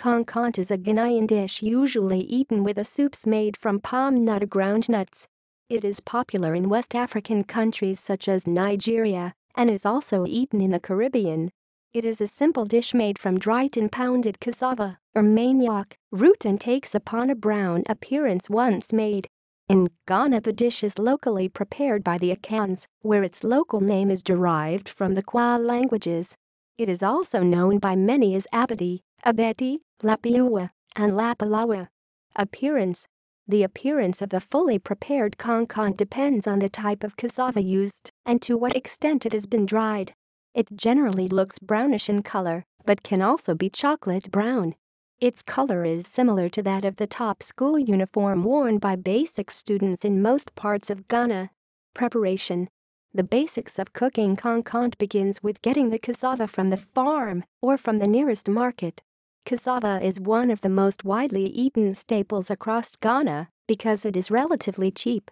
Konkonte is a Ghanaian dish usually eaten with a soups made from palm nut or groundnuts. It is popular in West African countries such as Nigeria and is also eaten in the Caribbean. It is a simple dish made from dried and pounded cassava or manioc root and takes upon a brown appearance once made. In Ghana, the dish is locally prepared by the Akans, where its local name is derived from the Kwa languages. It is also known by many as abitie, abetee, lapiiwa, and lapelawa. Appearance. The appearance of the fully prepared konkonte depends on the type of cassava used and to what extent it has been dried. It generally looks brownish in color, but can also be chocolate brown. Its color is similar to that of the top school uniform worn by basic students in most parts of Ghana. Preparation. The basics of cooking konkonte begins with getting the cassava from the farm or from the nearest market. Cassava is one of the most widely eaten staples across Ghana because it is relatively cheap.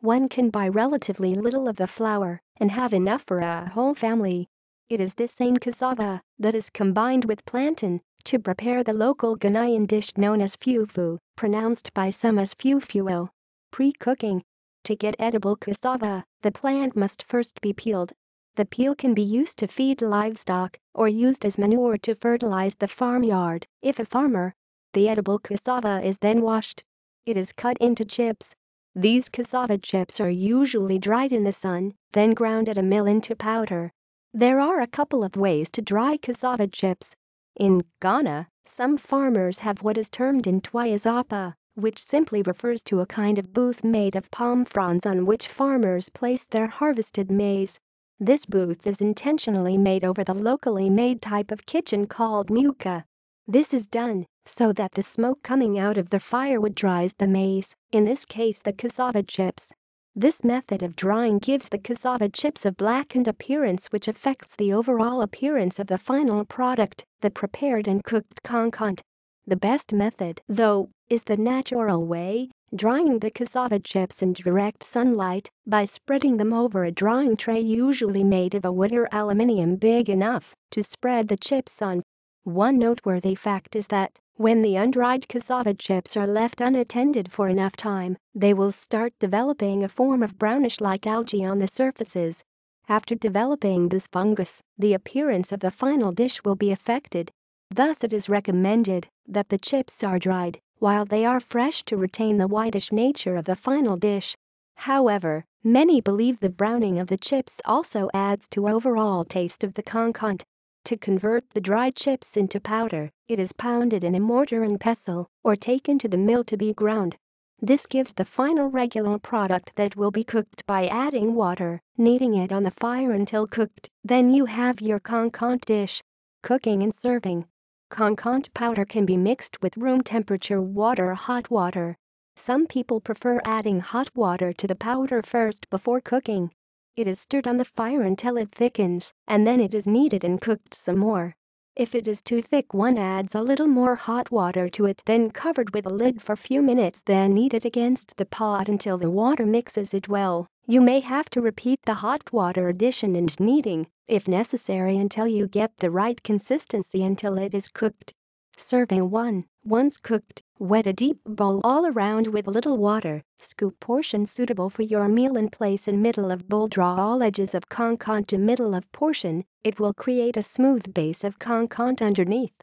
One can buy relatively little of the flour and have enough for a whole family. It is this same cassava that is combined with plantain to prepare the local Ghanaian dish known as fufu, pronounced by some as fufuo. Pre-cooking. To get edible cassava, the plant must first be peeled. The peel can be used to feed livestock or used as manure to fertilize the farmyard, if a farmer. The edible cassava is then washed. It is cut into chips. These cassava chips are usually dried in the sun, then ground at a mill into powder. There are a couple of ways to dry cassava chips. In Ghana, some farmers have what is termed ntwayazapa, which simply refers to a kind of booth made of palm fronds on which farmers place their harvested maize. This booth is intentionally made over the locally made type of kitchen called muka. This is done so that the smoke coming out of the firewood dries the maize, in this case the cassava chips. This method of drying gives the cassava chips a blackened appearance which affects the overall appearance of the final product, the prepared and cooked konkonte. The best method, though, is the natural way, drying the cassava chips in direct sunlight by spreading them over a drying tray usually made of a wood or aluminium big enough to spread the chips on. One noteworthy fact is that when the undried cassava chips are left unattended for enough time, they will start developing a form of brownish-like algae on the surfaces. After developing this fungus, the appearance of the final dish will be affected. Thus it is recommended that the chips are dried while they are fresh to retain the whitish nature of the final dish. However, many believe the browning of the chips also adds to overall taste of the konkonte. To convert the dried chips into powder, it is pounded in a mortar and pestle or taken to the mill to be ground. This gives the final regular product that will be cooked by adding water, kneading it on the fire until cooked. Then you have your konkonte dish. Cooking and serving. Konkonte powder can be mixed with room temperature water or hot water. Some people prefer adding hot water to the powder first before cooking. It is stirred on the fire until it thickens, and then it is kneaded and cooked some more. If it is too thick, one adds a little more hot water to it, then covered with a lid for a few minutes, then knead it against the pot until the water mixes it well. You may have to repeat the hot water addition and kneading, if necessary, until you get the right consistency until it is cooked. Serving 1. Once cooked, wet a deep bowl all around with little water. Scoop portion suitable for your meal and place in middle of bowl. Draw all edges of konkonte to middle of portion. It will create a smooth base of konkonte underneath.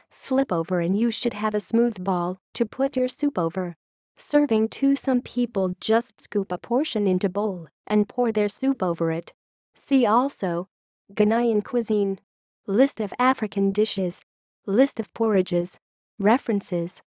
Flip over and you should have a smooth ball to put your soup over. Serving 2. Some people just scoop a portion into bowl and pour their soup over it. See also Ghanaian cuisine. List of African dishes. List of porridges. References.